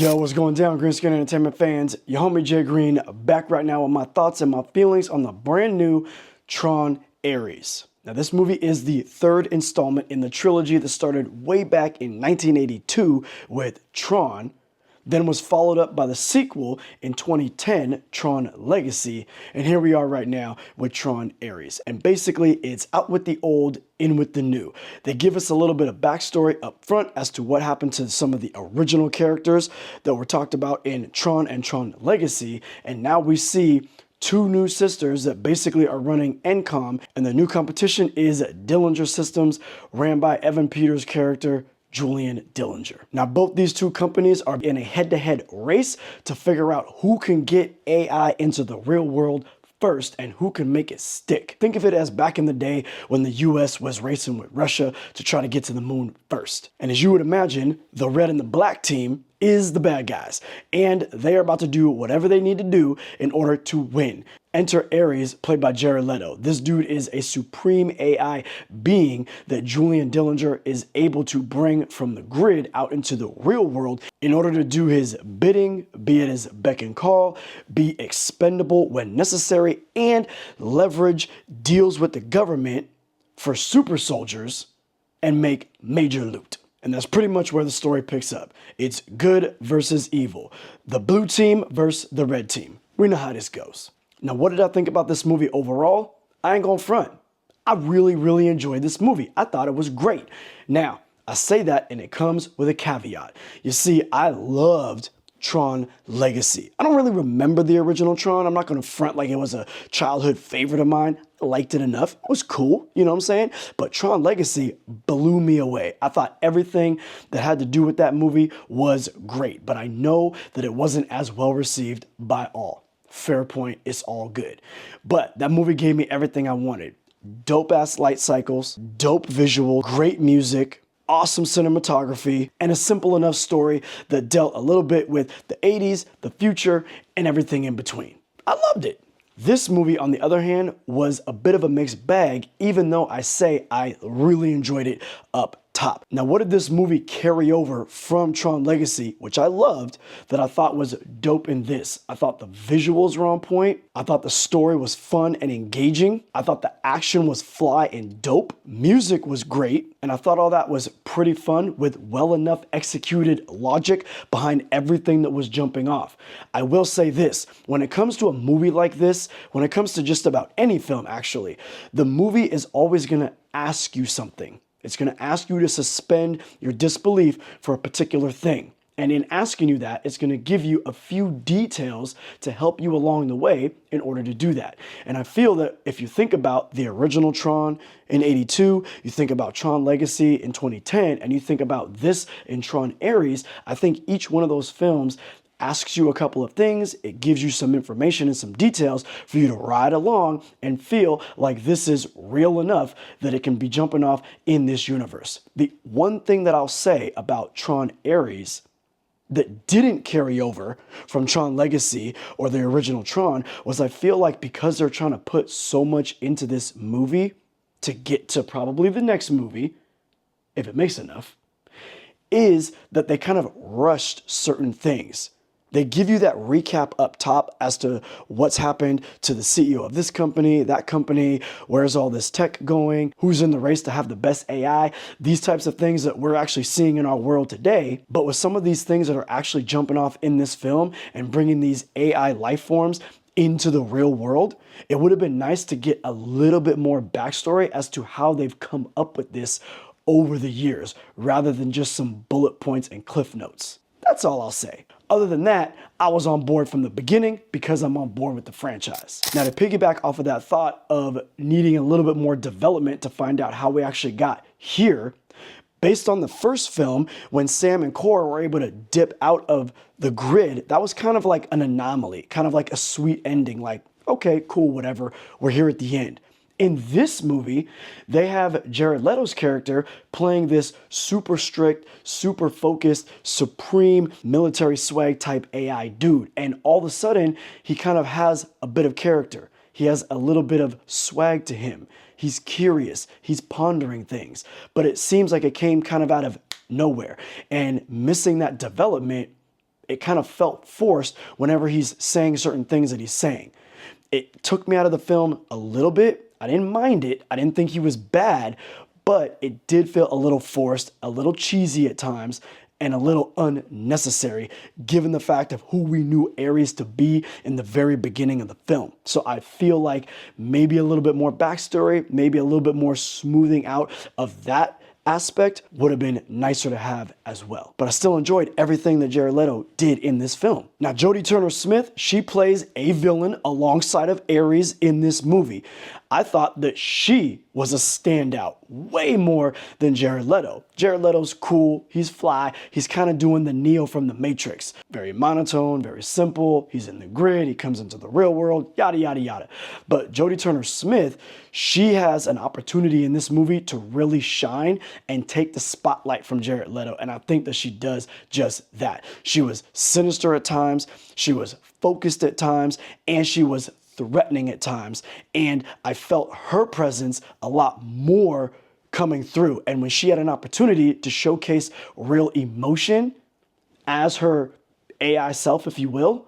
Yo, what's going down, Green Screen Entertainment fans? Your homie Jay Green back right now with my thoughts and my feelings on the brand new Tron Ares. Now, this movie is the third installment in the trilogy that started way back in 1982 with Tron, then was followed up by the sequel in 2010, Tron Legacy, and here we are right now with Tron Ares. And basically, it's out with the old, in with the new. They give us a little bit of backstory up front as to what happened to some of the original characters that were talked about in Tron and Tron Legacy, and now we see two new sisters that basically are running NCOM, and the new competition is Dillinger Systems, ran by Evan Peters' character, Julian Dillinger. Now, both these two companies are in a head-to-head race to figure out who can get AI into the real world first and who can make it stick. Think of it as back in the day when the US was racing with Russia to try to get to the moon first. And as you would imagine, the red and the black team is the bad guys, and they are about to do whatever they need to do in order to win. Enter Ares, played by Jared Leto. This dude is a supreme AI being that Julian Dillinger is able to bring from the grid out into the real world in order to do his bidding, be it his beck and call, be expendable when necessary, and leverage deals with the government for super soldiers and make major loot. And that's pretty much where the story picks up. It's good versus evil. The blue team versus the red team. We know how this goes. Now, what did I think about this movie overall? I ain't gonna front. I really enjoyed this movie. I thought it was great. Now, I say that and it comes with a caveat. You see, I loved Tron Legacy. I don't really remember the original Tron. I'm not gonna front like it was a childhood favorite of mine. I liked it enough. It was cool, you know what I'm saying? But Tron Legacy blew me away. I thought everything that had to do with that movie was great, but I know that it wasn't as well received by all. Fair point, it's all good. But that movie gave me everything I wanted. Dope ass light cycles, dope visual, great music, awesome cinematography, and a simple enough story that dealt a little bit with the 80s, the future, and everything in between. I loved it. This movie, on the other hand, was a bit of a mixed bag, even though I say I really enjoyed it up top. Now, what did this movie carry over from Tron Legacy, which I loved, that I thought was dope in this? I thought the visuals were on point. I thought the story was fun and engaging. I thought the action was fly and dope. Music was great. And I thought all that was pretty fun with well enough executed logic behind everything that was jumping off. I will say this, when it comes to a movie like this, when it comes to just about any film actually, the movie is always gonna ask you something. It's going to ask you to suspend your disbelief for a particular thing. And in asking you that, it's going to give you a few details to help you along the way in order to do that. And I feel that if you think about the original Tron in 82, you think about Tron Legacy in 2010, and you think about this in Tron Ares, I think each one of those films asks you a couple of things, it gives you some information and some details for you to ride along and feel like this is real enough that it can be jumping off in this universe. The one thing that I'll say about Tron Ares that didn't carry over from Tron Legacy or the original Tron was I feel like because they're trying to put so much into this movie to get to probably the next movie, if it makes enough, is that they kind of rushed certain things. They give you that recap up top as to what's happened to the CEO of this company, that company, where's all this tech going, who's in the race to have the best AI, these types of things that we're actually seeing in our world today. But with some of these things that are actually jumping off in this film and bringing these AI life forms into the real world, it would have been nice to get a little bit more backstory as to how they've come up with this over the years, rather than just some bullet points and cliff notes. That's all I'll say. Other than that, I was on board from the beginning because I'm on board with the franchise. Now, to piggyback off of that thought of needing a little bit more development to find out how we actually got here, based on the first film, when Sam and Cora were able to dip out of the grid, that was kind of like an anomaly, kind of like a sweet ending, like, okay, cool, whatever, we're here at the end. In this movie, they have Jared Leto's character playing this super strict, super focused, supreme military swag type AI dude. And all of a sudden, he kind of has a bit of character. He has a little bit of swag to him. He's curious, he's pondering things, but it seems like it came kind of out of nowhere. And missing that development, it kind of felt forced whenever he's saying certain things that he's saying. It took me out of the film a little bit. I didn't mind it. I didn't think he was bad, but it did feel a little forced, a little cheesy at times, and a little unnecessary given the fact of who we knew Ares to be in the very beginning of the film. So I feel like maybe a little bit more backstory, maybe a little bit more smoothing out of that aspect would have been nicer to have as well. But I still enjoyed everything that Jared Leto did in this film. Now, Jodie Turner-Smith, she plays a villain alongside of Ares in this movie. I thought that she was a standout way more than Jared Leto. Jared Leto's cool, he's fly, he's kind of doing the Neo from The Matrix. Very monotone, very simple, he's in the grid, he comes into the real world, yada, yada, yada. But Jodie Turner-Smith, she has an opportunity in this movie to really shine and take the spotlight from Jared Leto, and I think that she does just that. She was sinister at times, she was focused at times, and she was threatening at times, and I felt her presence a lot more coming through. And when she had an opportunity to showcase real emotion as her AI self, if you will,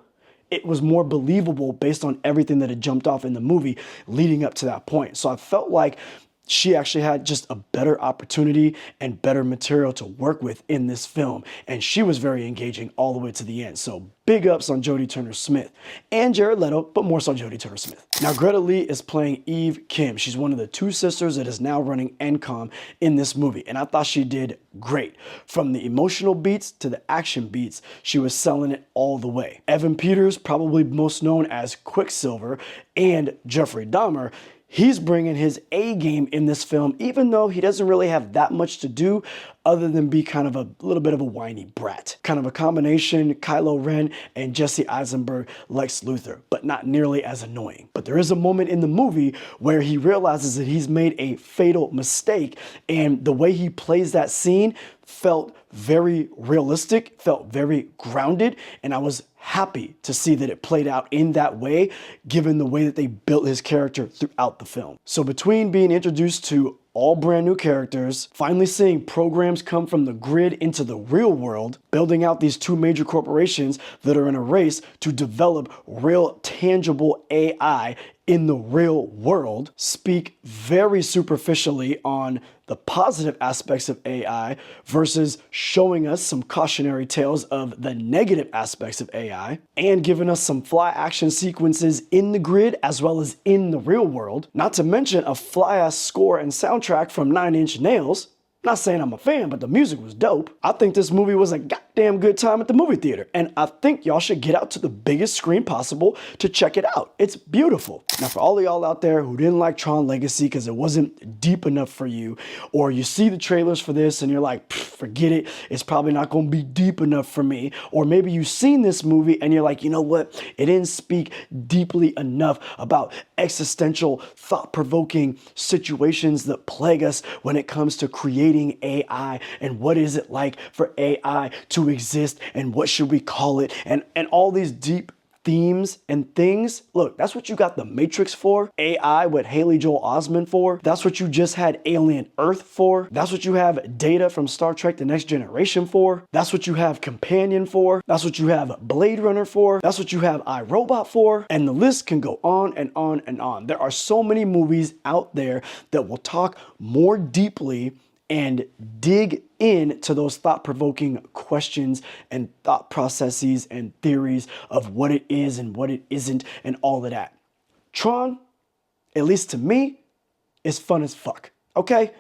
it was more believable based on everything that had jumped off in the movie leading up to that point. So I felt like she actually had just a better opportunity and better material to work with in this film. And she was very engaging all the way to the end. So big ups on Jodie Turner-Smith and Jared Leto, but more so Jodie Turner-Smith. Now, Greta Lee is playing Eve Kim. She's one of the two sisters that is now running NCOM in this movie. And I thought she did great. From the emotional beats to the action beats, she was selling it all the way. Evan Peters, probably most known as Quicksilver, and Jeffrey Dahmer, he's bringing his A game in this film, even though he doesn't really have that much to do other than be kind of a little bit of a whiny brat. Kind of a combination Kylo Ren and Jesse Eisenberg Lex Luthor, but not nearly as annoying. But there is a moment in the movie where he realizes that he's made a fatal mistake, and the way he plays that scene felt very realistic, felt very grounded, and I was happy to see that it played out in that way, given the way that they built his character throughout the film. So between being introduced to all brand new characters, finally seeing programs come from the grid into the real world, building out these two major corporations that are in a race to develop real tangible AI in the real world, speak very superficially on the positive aspects of AI versus showing us some cautionary tales of the negative aspects of AI, and giving us some fly action sequences in the grid as well as in the real world, not to mention a fly-ass score and soundtrack from 9 Inch Nails. Not saying I'm a fan, but the music was dope. I think this movie was a goddamn good time at the movie theater, and I think y'all should get out to the biggest screen possible to check it out. It's beautiful. Now, for all of y'all out there who didn't like Tron Legacy because it wasn't deep enough for you, or you see the trailers for this and you're like, forget it, it's probably not gonna be deep enough for me, or maybe you've seen this movie and you're like, you know what, it didn't speak deeply enough about existential, thought-provoking situations that plague us when it comes to creating AI, and what is it like for AI to exist, and what should we call it, and all these deep themes and things. Look, that's what you got The Matrix for, AI with Haley Joel Osment for, that's what you just had Alien Earth for, that's what you have Data from Star Trek The Next Generation for, that's what you have Companion for, that's what you have Blade Runner for, that's what you have iRobot for, and the list can go on and on and on. There are so many movies out there that will talk more deeply and dig into those thought-provoking questions and thought processes and theories of what it is and what it isn't and all of that. Tron, at least to me, is fun as fuck, okay?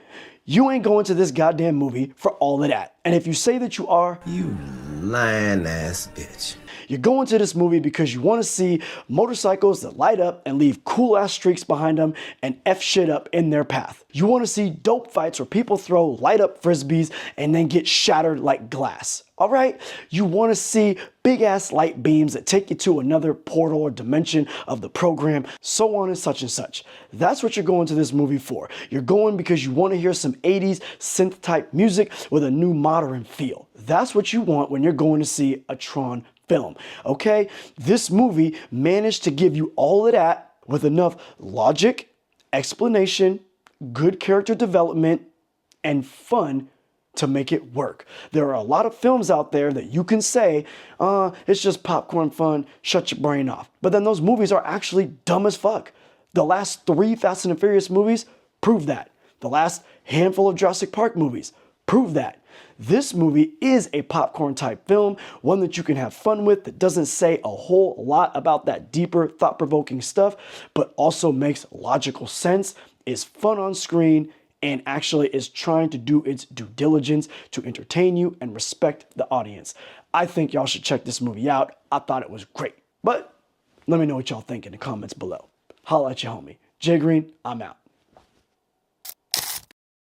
You ain't going to this goddamn movie for all of that. And if you say that you are, you lying ass bitch. You're going to this movie because you want to see motorcycles that light up and leave cool ass streaks behind them and F shit up in their path. You want to see dope fights where people throw light up frisbees and then get shattered like glass. All right? You want to see big ass light beams that take you to another portal or dimension of the program, so on and such. That's what you're going to this movie for. You're going because you want to hear some 80s synth type music with a new modern feel. That's what you want when you're going to see a Tron film, okay? This movie managed to give you all of that with enough logic, explanation, good character development, and fun to make it work. There are a lot of films out there that you can say, it's just popcorn fun, shut your brain off. But then those movies are actually dumb as fuck. The last 3 Fast and the Furious movies prove that. The last handful of Jurassic Park movies prove that. This movie is a popcorn type film, one that you can have fun with, that doesn't say a whole lot about that deeper, thought-provoking stuff, but also makes logical sense, is fun on screen, and actually is trying to do its due diligence to entertain you and respect the audience. I think y'all should check this movie out. I thought it was great. But let me know what y'all think in the comments below. Holla at your homie. Jay Green, I'm out.